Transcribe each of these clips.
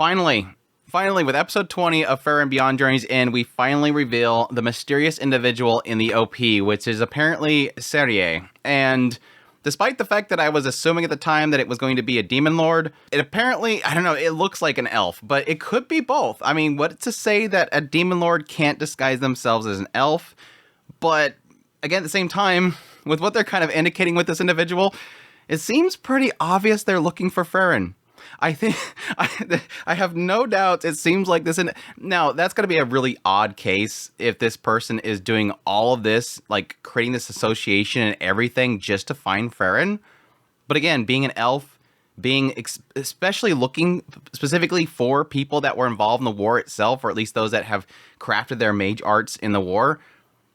Finally, with episode 20 of Fern Beyond Journey's End, we finally reveal the mysterious individual in the OP, which is apparently Serie. And despite the fact that I was assuming at the time that it was going to be a demon lord, it apparently, I don't know, it looks like an elf, but it could be both. I mean, what to say that a demon lord can't disguise themselves as an elf? But again, at the same time, with what they're kind of indicating with this individual, it seems pretty obvious they're looking for Frieren. I think, I have no doubt it seems like this. Now, that's going to be a really odd case if this person is doing all of this, like creating this association and everything just to find Frieren. But again, being an elf, being especially looking specifically for people that were involved in the war itself, or at least those that have crafted their mage arts in the war,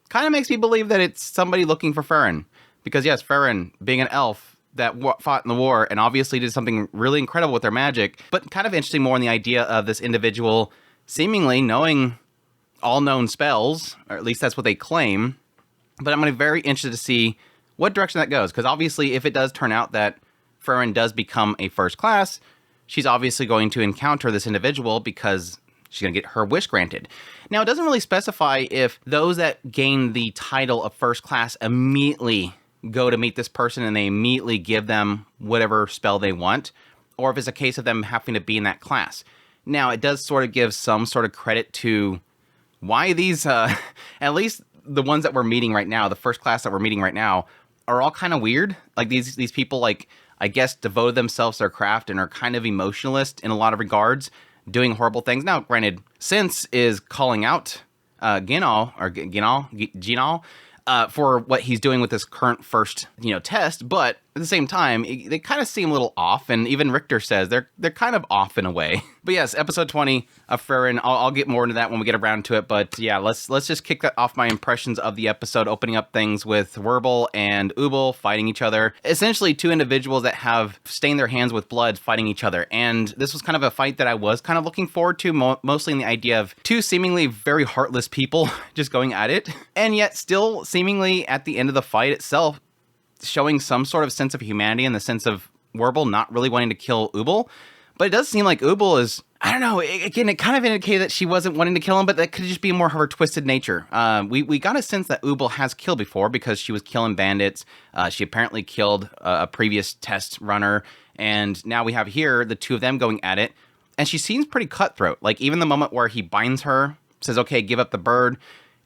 kind of makes me believe that it's somebody looking for Frieren. Because yes, Frieren, being an elf that fought in the war and obviously did something really incredible with their magic, but kind of interesting more in the idea of this individual seemingly knowing all known spells, or at least that's what they claim. But I'm going to be very interested to see what direction that goes, because obviously if it does turn out that Frieren does become a first class, she's obviously going to encounter this individual because she's going to get her wish granted. Now, it doesn't really specify if those that gain the title of first class immediately go to meet this person and they immediately give them whatever spell they want, or if it's a case of them having to be in that class. Now, it does sort of give some sort of credit to why these, at least the ones that we're meeting right now, the first class that we're meeting right now, are all kind of weird. Like these people, like, I guess, devoted themselves to their craft and are kind of emotionalist in a lot of regards, doing horrible things. Now, granted, Sense is calling out Ginal, for what he's doing with this current first, test, but at the same time, they kind of seem a little off, and even Richter says they're kind of off in a way. But yes, episode 20 of Frieren, I'll get more into that when we get around to it, but yeah, let's just kick that off my impressions of the episode, opening up things with Wirbel and Uubel fighting each other. Essentially, two individuals that have stained their hands with blood fighting each other, and this was kind of a fight that I was kind of looking forward to, mostly in the idea of two seemingly very heartless people just going at it, and yet still seemingly at the end of the fight itself, showing some sort of sense of humanity in the sense of Wirbel not really wanting to kill Uubel. But it does seem like Uubel is, I don't know, again, it kind of indicated that she wasn't wanting to kill him, but that could just be more of her twisted nature. We got a sense that Uubel has killed before because she was killing bandits. She apparently killed a previous test runner. And now we have here the two of them going at it. And she seems pretty cutthroat. Like even the moment where he binds her, says, okay, give up the bird.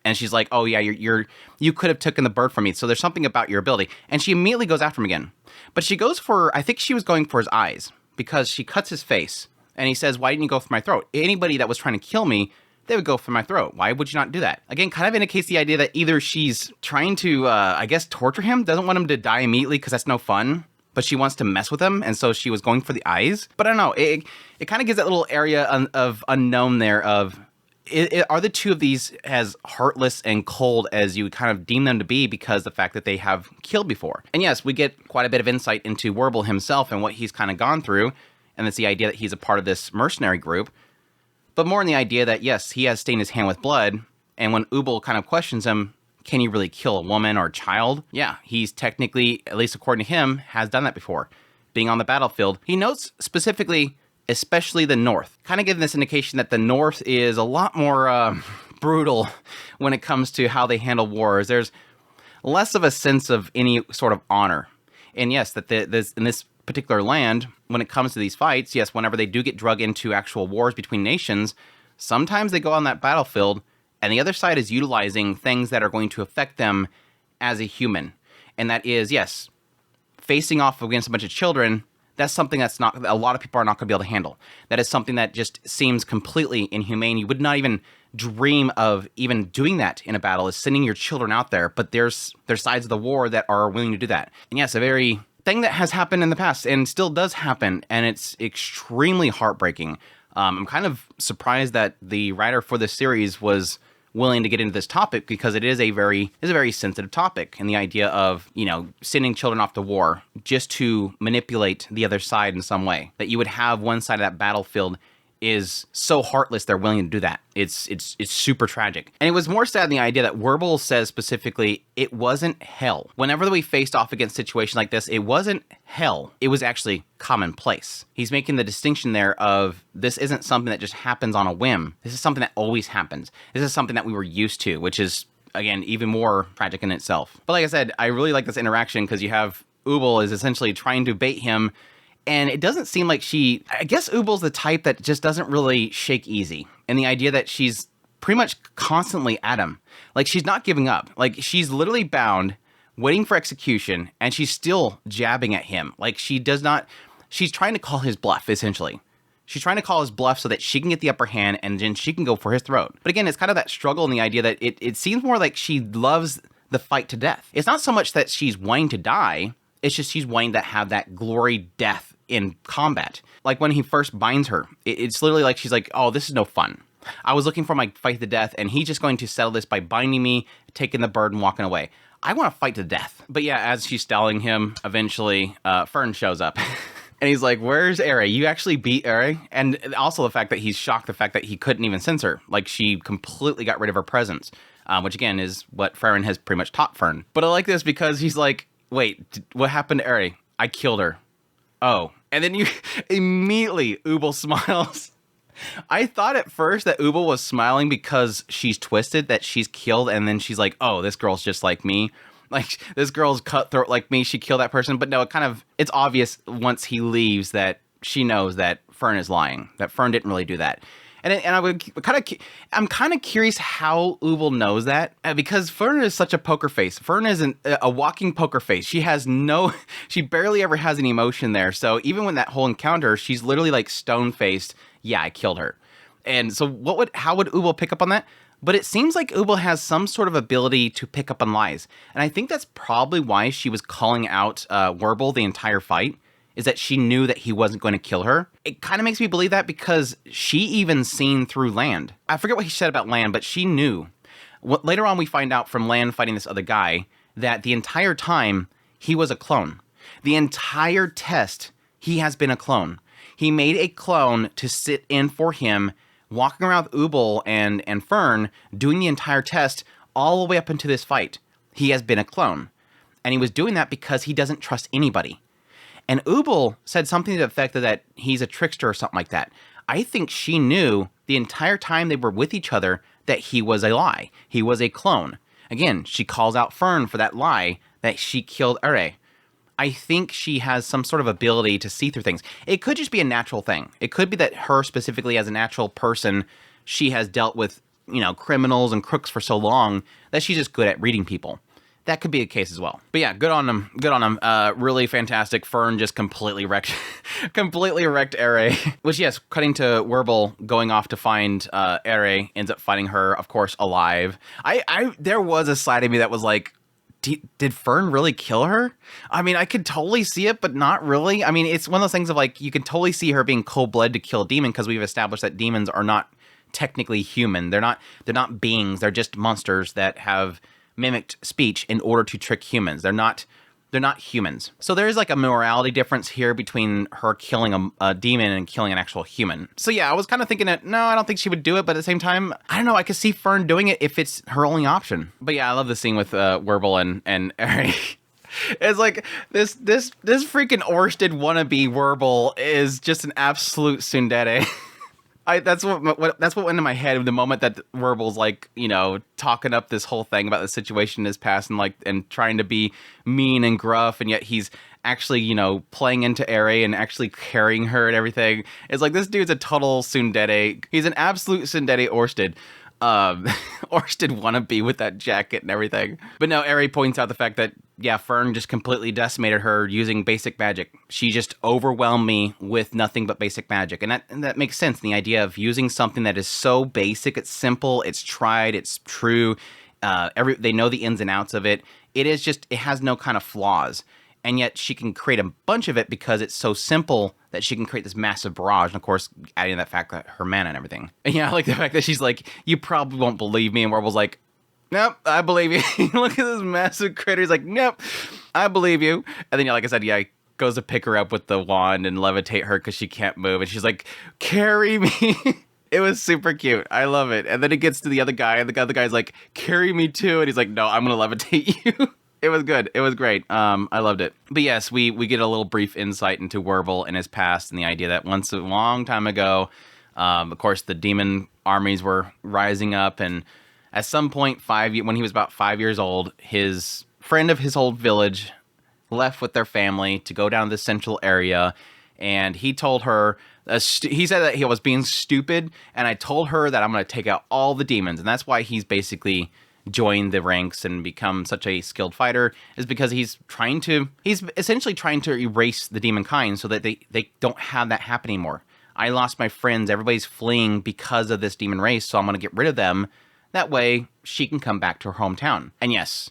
And she's like, oh yeah, you could have taken the bird from me. So there's something about your ability. And she immediately goes after him again. But she goes for, I think she was going for his eyes because she cuts his face. And he says, why didn't you go for my throat? Anybody that was trying to kill me, they would go for my throat. Why would you not do that? Again, kind of indicates the idea that either she's trying to, I guess, torture him, doesn't want him to die immediately because that's no fun, but she wants to mess with him. And so she was going for the eyes. But I don't know. It kind of gives that little area of unknown there of, are the two of these as heartless and cold as you would kind of deem them to be because the fact that they have killed before? And yes, we get quite a bit of insight into Wirbel himself and what he's kind of gone through, and it's the idea that he's a part of this mercenary group, but more in the idea that, yes, he has stained his hand with blood, and when Uubel kind of questions him, can you really kill a woman or a child? Yeah, he's technically, at least according to him, has done that before. Being on the battlefield, he notes specifically, especially the North, kind of giving this indication that the North is a lot more brutal when it comes to how they handle wars. There's less of a sense of any sort of honor. And yes, that in this particular land, when it comes to these fights, yes, whenever they do get drug into actual wars between nations, sometimes they go on that battlefield and the other side is utilizing things that are going to affect them as a human. And that is, yes, facing off against a bunch of children. That's something that's not, a lot of people are not going to be able to handle. That is something that just seems completely inhumane. You would not even dream of even doing that in a battle, is sending your children out there. But there's sides of the war that are willing to do that. And yes, a very thing that has happened in the past and still does happen. And it's extremely heartbreaking. I'm kind of surprised that the writer for this series was willing to get into this topic because it is a very sensitive topic, and the idea of, sending children off to war just to manipulate the other side in some way, that you would have one side of that battlefield is so heartless they're willing to do that. It's super tragic. And it was more sad in the idea that Wirbel says specifically, it wasn't hell. Whenever we faced off against situations like this, it wasn't hell. It was actually commonplace. He's making the distinction there of this isn't something that just happens on a whim. This is something that always happens. This is something that we were used to, which is, again, even more tragic in itself. But like I said, I really like this interaction because you have Uubel is essentially trying to bait him. And it doesn't seem like I guess Uubel's the type that just doesn't really shake easy. And the idea that she's pretty much constantly at him. Like, she's not giving up. Like, she's literally bound, waiting for execution, and she's still jabbing at him. Like, she's trying to call his bluff, essentially. She's trying to call his bluff so that she can get the upper hand, and then she can go for his throat. But again, it's kind of that struggle in the idea that it seems more like she loves the fight to death. It's not so much that she's wanting to die, it's just she's wanting to have that glory death in combat. Like when he first binds her, it's literally like she's like, oh, this is no fun. I was looking for my fight to the death, and he's just going to settle this by binding me, taking the bird, and walking away. I want to fight to death. But yeah, as she's stalling him, eventually Fern shows up. And he's like, where's Ehre? You actually beat Ehre? And also the fact that he's shocked the fact that he couldn't even sense her. Like, she completely got rid of her presence. Which again is what Frieren has pretty much taught Fern. But I like this because he's like, wait, what happened to Ehre? I killed her. Oh. And then you immediately, Uubel smiles. I thought at first that Uubel was smiling because she's twisted, that she's killed, and then she's like, oh, this girl's just like me. Like, this girl's cutthroat like me, she killed that person. But no, it's obvious once he leaves that she knows that Fern is lying, that Fern didn't really do that. And I'm kind of curious how Uubel knows that, because Fern is such a poker face. Fern is a walking poker face. She barely ever has any emotion there. So even when that whole encounter, she's literally like stone faced. Yeah, I killed her. And so how would Uubel pick up on that? But it seems like Uubel has some sort of ability to pick up on lies. And I think that's probably why she was calling out Wirbel the entire fight, is that she knew that he wasn't going to kill her. It kind of makes me believe that because she even seen through Land. I forget what he said about Land, but she knew. Later on, we find out from Land fighting this other guy that the entire time he was a clone. The entire test, he has been a clone. He made a clone to sit in for him, walking around with Uubel and Fern, doing the entire test all the way up into this fight. He has been a clone. And he was doing that because he doesn't trust anybody. And Uubel said something to the effect that he's a trickster or something like that. I think she knew the entire time they were with each other that he was a lie. He was a clone. Again, she calls out Fern for that lie that she killed Ehre. I think she has some sort of ability to see through things. It could just be a natural thing. It could be that her specifically as a natural person, she has dealt with, criminals and crooks for so long that she's just good at reading people. That could be a case as well. But yeah, good on him. Good on him. Really fantastic. Fern just completely wrecked Ehre. Which, yes, cutting to Wirbel going off to find Ehre, ends up finding her, of course, alive. There was a side of me that was like, did Fern really kill her? I mean, I could totally see it, but not really. I mean, it's one of those things of like, you can totally see her being cold-blooded to kill a demon because we've established that demons are not technically human. They're not beings. They're just monsters that have mimicked speech in order to trick humans. They're not humans. So there is like a morality difference here between her killing a demon and killing an actual human. So yeah, I was kind of thinking that, no, I don't think she would do it. But at the same time, I don't know. I could see Fern doing it if it's her only option. But yeah, I love the scene with Wirbel and Ehre. It's like this freaking Orsted wannabe Wirbel is just an absolute tsundere. That's what went into my head the moment that Wirbel's like, talking up this whole thing about the situation in his past and trying to be mean and gruff, and yet he's actually, playing into Ehre and actually carrying her and everything. It's like, this dude's a total tsundere. He's an absolute tsundere Orsted. Orsted wannabe with that jacket and everything. But no, Ehre points out the fact that, yeah, Fern just completely decimated her using basic magic. She just overwhelmed me with nothing but basic magic. And that makes sense. The idea of using something that is so basic, it's simple, it's tried, it's true. They know the ins and outs of it. It has no kind of flaws. And yet she can create a bunch of it because it's so simple that she can create this massive barrage. And of course, adding that fact that her mana and everything. And yeah, I like the fact that she's like, you probably won't believe me. And Wirbel's like, nope, I believe you. Look at this massive critter. He's like, nope, I believe you. And then, yeah, like I said, yeah, goes to pick her up with the wand and levitate her because she can't move. And she's like, carry me. It was super cute. I love it. And then it gets to the other guy, and the other guy's like, carry me too. And he's like, no, I'm going to levitate you. It was good. It was great. I loved it. But yes, we get a little brief insight into Wirbel and his past, and the idea that once a long time ago, of course, the demon armies were rising up, and at some point, when he was about 5 years old, his friend of his old village left with their family to go down to the central area, and he told her, he said that he was being stupid, and I told her that I'm going to take out all the demons, and that's why he's basically joined the ranks and become such a skilled fighter, is because he's essentially trying to erase the demon kind so that they don't have that happen anymore. I lost my friends, everybody's fleeing because of this demon race, so I'm going to get rid of them. That way, she can come back to her hometown. And yes,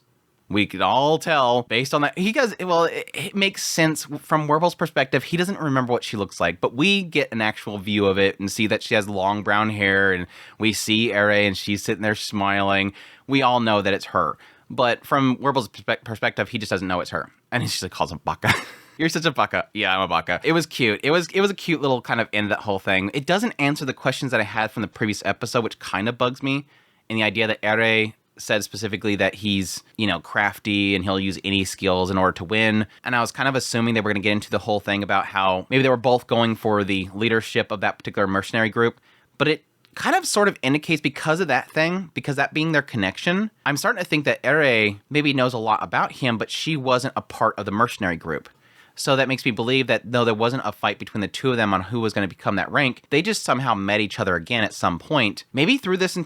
we could all tell, based on that, it makes sense from Wirbel's perspective. He doesn't remember what she looks like, but we get an actual view of it and see that she has long brown hair, and we see Ehre, and she's sitting there smiling. We all know that it's her. But from Wirbel's perspective, he just doesn't know it's her. And he just calls him Baka. You're such a baka. Yeah, I'm a baka. It was cute. It was a cute little kind of end of that whole thing. It doesn't answer the questions that I had from the previous episode, which kind of bugs me. And the idea that Ehre said specifically that he's, crafty and he'll use any skills in order to win. And I was kind of assuming they were going to get into the whole thing about how maybe they were both going for the leadership of that particular mercenary group. But it kind of sort of indicates because of that thing, because that being their connection, I'm starting to think that Ehre maybe knows a lot about him, but she wasn't a part of the mercenary group. So that makes me believe that though there wasn't a fight between the two of them on who was going to become that rank, they just somehow met each other again at some point. Maybe through this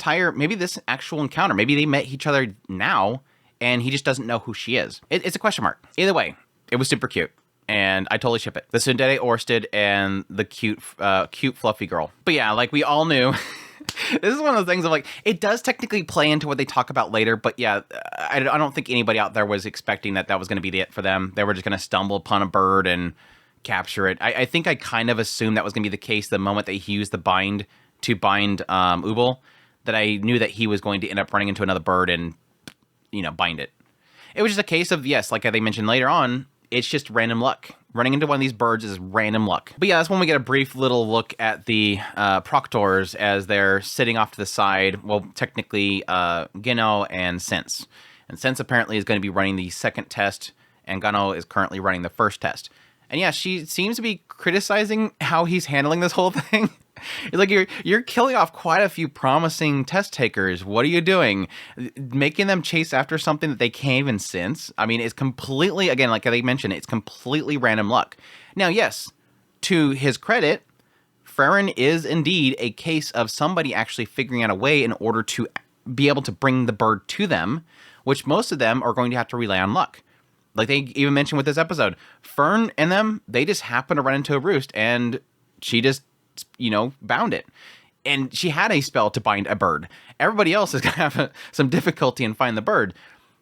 actual encounter. Maybe they met each other now, and he just doesn't know who she is. It's a question mark. Either way, it was super cute, and I totally ship it. The Tsundere Orsted and the cute fluffy girl. But yeah, like we all knew... This is one of the things of like, it does technically play into what they talk about later, but yeah, I don't think anybody out there was expecting that was going to be it for them. They were just going to stumble upon a bird and capture it. I think I kind of assumed that was going to be the case the moment that he used the bind to bind Uubel, that I knew that he was going to end up running into another bird and, bind it. It was just a case of, yes, like they mentioned later on, it's just random luck. Running into one of these birds is random luck. But yeah, that's when we get a brief little look at the proctors as they're sitting off to the side. Well, technically, Geno and Sense. And Sense apparently is going to be running the second test, and Geno is currently running the first test. And yeah, she seems to be criticizing how he's handling this whole thing. It's like, you're killing off quite a few promising test takers. What are you doing? Making them chase after something that they can't even sense? I mean, it's completely, again, like they mentioned, it's completely random luck. Now, yes, to his credit, Frieren is indeed a case of somebody actually figuring out a way in order to be able to bring the bird to them, which most of them are going to have to rely on luck. Like they even mentioned with this episode, Fern and them, they just happen to run into a roost, and she just, bound it. And she had a spell to bind a bird. Everybody else is going to have some difficulty in finding the bird.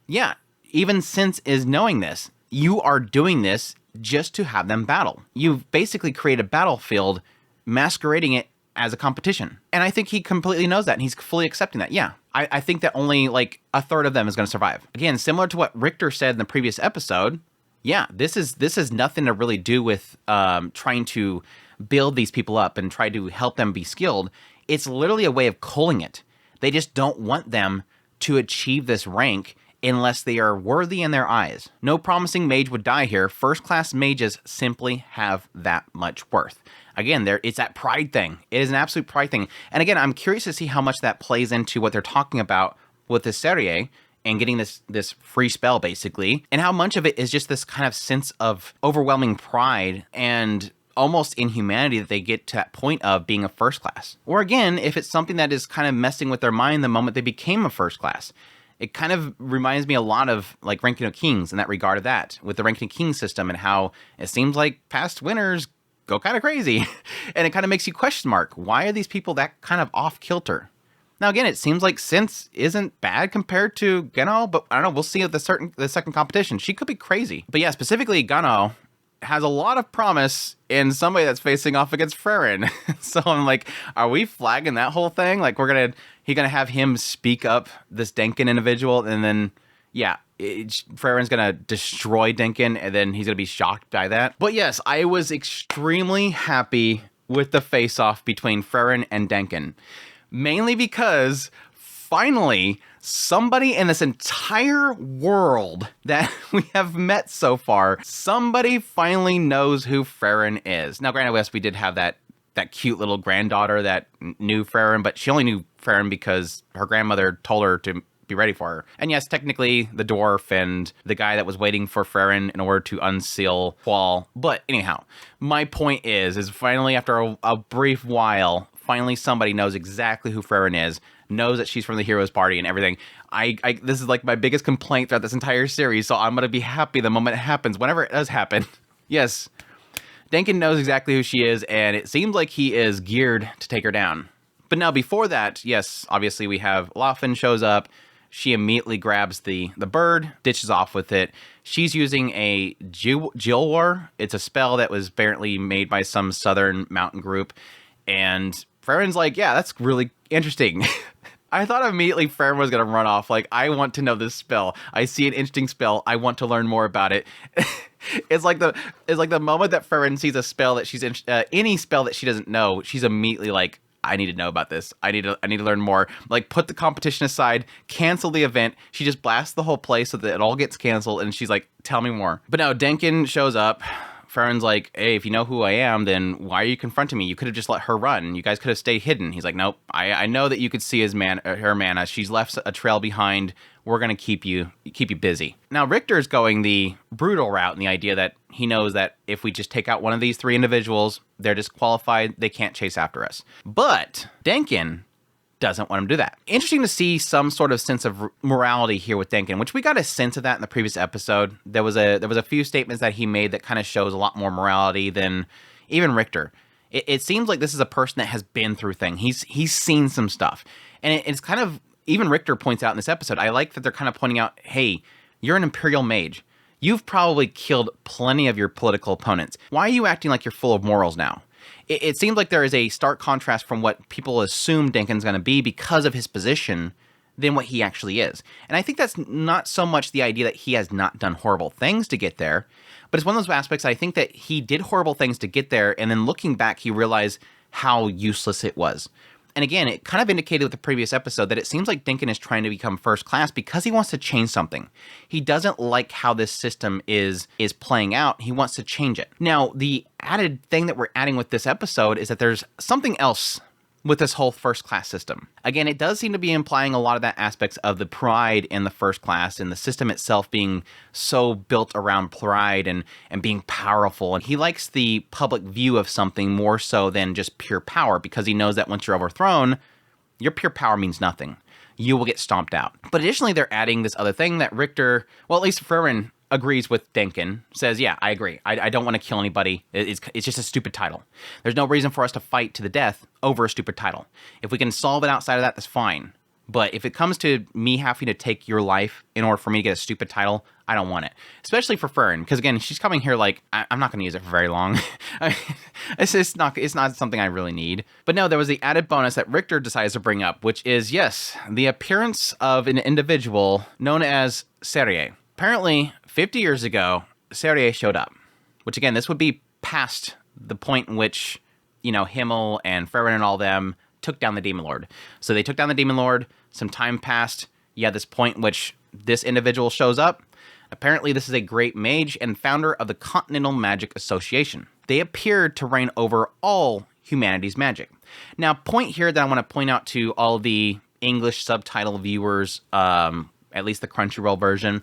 Yeah, even Sense is knowing this. You are doing this just to have them battle. You've basically created a battlefield masquerading it as a competition. And I think he completely knows that, and he's fully accepting that. Yeah, I think that only like a third of them is going to survive. Again, similar to what Richter said in the previous episode, yeah, this is nothing to really do with trying to build these people up and try to help them be skilled. It's literally a way of culling it. They just don't want them to achieve this rank unless they are worthy in their eyes. No promising mage would die here. First-class mages simply have that much worth. Again, it's that pride thing. It is an absolute pride thing. And again, I'm curious to see how much that plays into what they're talking about with the Serie and getting this free spell, basically, and how much of it is just this kind of sense of overwhelming pride and almost inhumanity that they get to that point of being a first class. Or again, if it's something that is kind of messing with their mind the moment they became a first class. It kind of reminds me a lot of like Ranking of Kings in that regard of that, with the Ranking of Kings system and how it seems like past winners go kind of crazy. And it kind of makes you question mark, why are these people that kind of off kilter? Now, again, it seems like Sense isn't bad compared to Geno, but I don't know, we'll see at the second competition. She could be crazy. But yeah, specifically Geno has a lot of promise in somebody that's facing off against Frieren. So I'm like, are we flagging that whole thing? Like he's gonna have him speak up this Denken individual, and then yeah, Frieren's gonna destroy Denken, and then he's gonna be shocked by that. But yes, I was extremely happy with the face-off between Frieren and Denken, mainly because finally somebody in this entire world that we have met so far, somebody finally knows who Frieren is. Now, granted, yes, we did have that cute little granddaughter that knew Frieren, but she only knew Frieren because her grandmother told her to be ready for her. And yes, technically the dwarf and the guy that was waiting for Frieren in order to unseal Qual. But anyhow, my point is finally after a brief while, finally somebody knows exactly who Frieren is, knows that she's from the Heroes Party and everything. This is like my biggest complaint throughout this entire series, so I'm going to be happy the moment it happens, whenever it does happen. Yes, Denken knows exactly who she is, and it seems like he is geared to take her down. But now before that, yes, obviously we have Laufen shows up. She immediately grabs the bird, ditches off with it. She's using a Jilwar. It's a spell that was apparently made by some southern mountain group. And Frieren's like, yeah, that's really interesting. I thought immediately Fern was going to run off. Like, I want to know this spell. I see an interesting spell. I want to learn more about it. It's like the moment that Frieren sees a spell that she's any spell that she doesn't know, she's immediately like, I need to know about this. I need to learn more. Like, put the competition aside, cancel the event. She just blasts the whole place so that it all gets canceled, and she's like, tell me more. But now Denken shows up. Frieren's like, hey, if you know who I am, then why are you confronting me? You could have just let her run. You guys could have stayed hidden. He's like, nope. I know that you could see her mana. She's left a trail behind. We're gonna keep you busy. Now Richter's going the brutal route in the idea that he knows that if we just take out one of these three individuals, they're disqualified. They can't chase after us. But Denken doesn't want him to do that. Interesting to see some sort of sense of morality here with Denken, which we got a sense of that in the previous episode. There was a few statements that he made that kind of shows a lot more morality than even Richter. It seems like this is a person that has been through things. He's seen some stuff. And it's kind of, even Richter points out in this episode, I like that they're kind of pointing out, hey, you're an Imperial mage. You've probably killed plenty of your political opponents. Why are you acting like you're full of morals now? It seems like there is a stark contrast from what people assume Denken's going to be because of his position than what he actually is. And I think that's not so much the idea that he has not done horrible things to get there, but it's one of those aspects I think that he did horrible things to get there, and then looking back, he realized how useless it was. And again, it kind of indicated with the previous episode that it seems like Denken is trying to become first class because he wants to change something. He doesn't like how this system is playing out. He wants to change it. Now, the added thing that we're adding with this episode is that there's something else with this whole first class system. Again, it does seem to be implying a lot of that aspects of the pride in the first class and the system itself being so built around pride and being powerful. And he likes the public view of something more so than just pure power, because he knows that once you're overthrown, your pure power means nothing. You will get stomped out. But additionally, they're adding this other thing that Richter, well, at least Frieren agrees with Denken, says, yeah, I agree. I don't want to kill anybody. It's just a stupid title. There's no reason for us to fight to the death over a stupid title. If we can solve it outside of that, that's fine. But if it comes to me having to take your life in order for me to get a stupid title, I don't want it. Especially for Fern, because again, she's coming here like, I'm not going to use it for very long. It's not something I really need. But no, there was the added bonus that Richter decides to bring up, which is, yes, the appearance of an individual known as Serie. Apparently, 50 years ago, Serie showed up, which again, this would be past the point in which, Himmel and Frieren and all them took down the Demon Lord. So they took down the Demon Lord, some time passed, you had this point in which this individual shows up. Apparently, this is a great mage and founder of the Continental Magic Association. They appeared to reign over all humanity's magic. Now, point here that I want to point out to all the English subtitle viewers, at least the Crunchyroll version,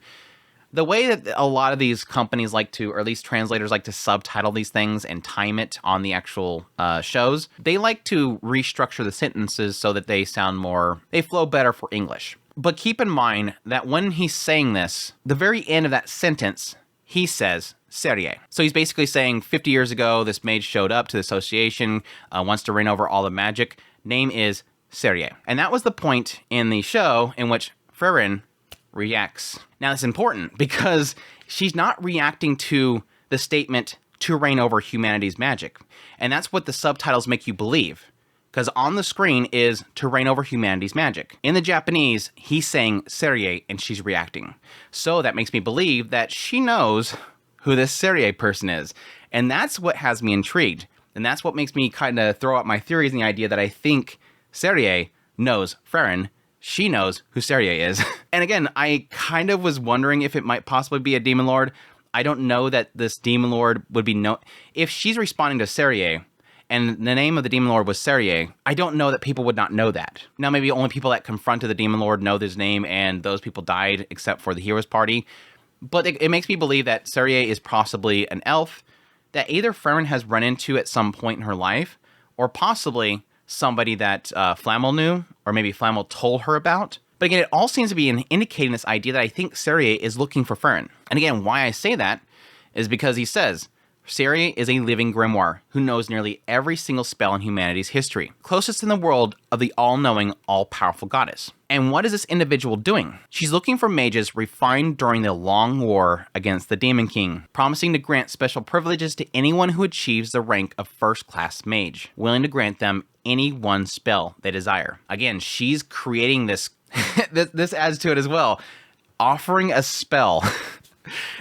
the way that a lot of these companies like to, or at least translators like to subtitle these things and time it on the actual shows, they like to restructure the sentences so that they flow better for English. But keep in mind that when he's saying this, the very end of that sentence, he says, Serie. So he's basically saying 50 years ago, this mage showed up to the association, wants to reign over all the magic. Name is Serie. And that was the point in the show in which Frieren reacts. Now, it's important because she's not reacting to the statement to reign over humanity's magic. And that's what the subtitles make you believe. Because on the screen is to reign over humanity's magic. In the Japanese, he's saying Serie and she's reacting. So that makes me believe that she knows who this Serie person is. And that's what has me intrigued. And that's what makes me kind of throw out my theories and the idea that I think Serie knows Frieren. She knows who Serie is. And again, I kind of was wondering if it might possibly be a Demon Lord. I don't know that this Demon Lord would be if she's responding to Serie, and the name of the Demon Lord was Serie, I don't know that people would not know that. Now, maybe only people that confronted the Demon Lord know his name, and those people died except for the Hero's Party. But it makes me believe that Serie is possibly an elf that either Frieren has run into at some point in her life, or possibly somebody that Flamel knew, or maybe Flamel told her about. But again, it all seems to be indicating this idea that I think Serie is looking for Frieren. And again, why I say that is because he says, Serie is a living grimoire who knows nearly every single spell in humanity's history, closest in the world of the all-knowing, all-powerful goddess. And what is this individual doing? She's looking for mages refined during the long war against the Demon King, promising to grant special privileges to anyone who achieves the rank of first-class mage, willing to grant them any one spell they desire. Again, she's creating this, this adds to it as well, offering a spell.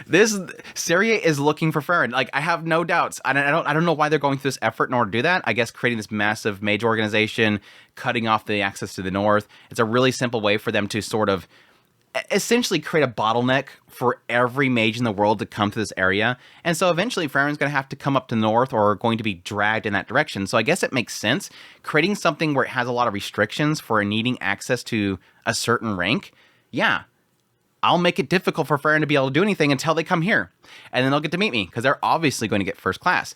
This Serie is looking for Frieren. Like, I have no doubts. I don't know why they're going through this effort in order to do that. I guess creating this massive mage organization, cutting off the access to the north. It's a really simple way for them to sort of essentially create a bottleneck for every mage in the world to come to this area. And so eventually Frieren's going to have to come up to the north or going to be dragged in that direction. So I guess it makes sense creating something where it has a lot of restrictions for needing access to a certain rank. Yeah. I'll make it difficult for Frieren to be able to do anything until they come here. And then they'll get to meet me, because they're obviously going to get first class.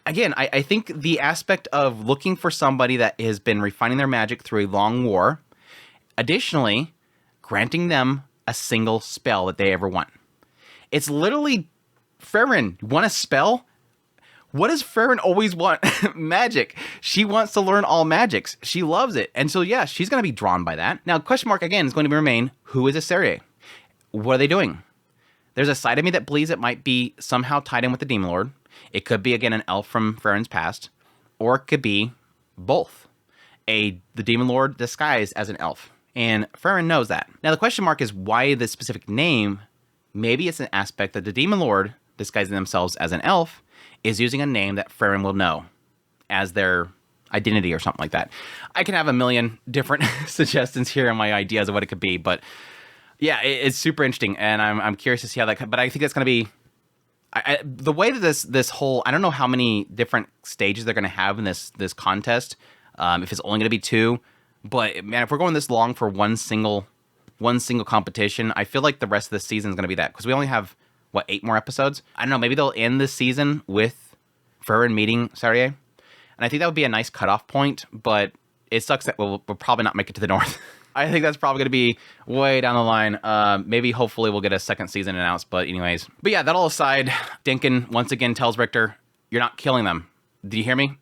Again, I think the aspect of looking for somebody that has been refining their magic through a long war, additionally, granting them a single spell that they ever want. It's literally, Frieren, you want a spell? What does Frieren always want? Magic. She wants to learn all magics. She loves it. And so, yeah, she's going to be drawn by that. Now, question mark, again, is going to remain, who is a Serie? What are they doing? There's a side of me that believes it might be somehow tied in with the Demon Lord. It could be, again, an elf from Frieren's past. Or it could be both. The Demon Lord disguised as an elf. And Frieren knows that. Now, the question mark is why this specific name. Maybe it's an aspect that the Demon Lord, disguising themselves as an elf, is using a name that Frieren will know as their identity or something like that. I can have a million different suggestions here on my ideas of what it could be, but yeah, it's super interesting, and I'm curious to see how that. But I think that's going to be the way that this whole. I don't know how many different stages they're going to have in this contest. If it's only going to be 2, but man, if we're going this long for one single competition, I feel like the rest of the season is going to be that, because we only have 8 more episodes. I don't know. Maybe they'll end this season with Frieren meeting Serie, and I think that would be a nice cutoff point. But it sucks that we'll probably not make it to the north. I think that's probably going to be way down the line. Maybe, hopefully, we'll get a second season announced. But anyways. But yeah, that all aside, Denken once again tells Richter, you're not killing them. Did you hear me?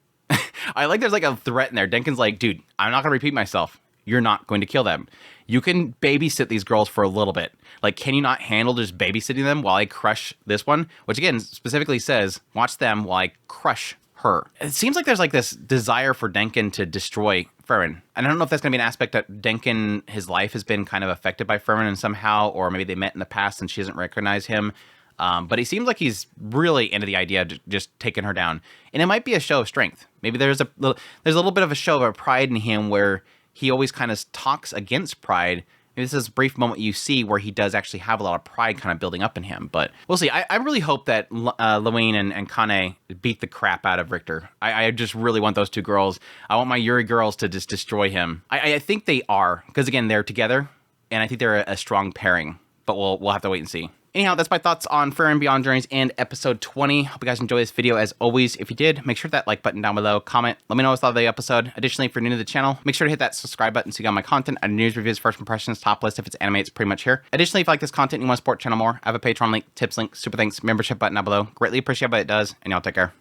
I like there's like a threat in there. Denken's like, dude, I'm not going to repeat myself. You're not going to kill them. You can babysit these girls for a little bit. Like, can you not handle just babysitting them while I crush this one? Which, again, specifically says, watch them while I crush her. It seems like there's like this desire for Denken to destroy Frieren. And I don't know if that's going to be an aspect that Denken, his life has been kind of affected by Frieren and somehow, or maybe they met in the past and she doesn't recognize him. But he seems like he's really into the idea of just taking her down. And it might be a show of strength. Maybe there's a little bit of a show of pride in him where he always kind of talks against pride. Maybe this is a brief moment you see where he does actually have a lot of pride kind of building up in him. But we'll see. I really hope that Lewin and Kane beat the crap out of Richter. I just really want those 2 girls. I want my Yuri girls to just destroy him. I think they are. Because, again, they're together. And I think they're a strong pairing. But we'll have to wait and see. Anyhow, that's my thoughts on Frieren Beyond Journeys and episode 20. Hope you guys enjoyed this video. As always, if you did, make sure to hit that like button down below. Comment. Let me know what you thought of the episode. Additionally, if you're new to the channel, make sure to hit that subscribe button so you got my content. And news, reviews, first impressions, top list. If it's anime, it's pretty much here. Additionally, if you like this content and you want to support the channel more, I have a Patreon link, tips link, super thanks, membership button down below. Greatly appreciate what it does, and y'all take care.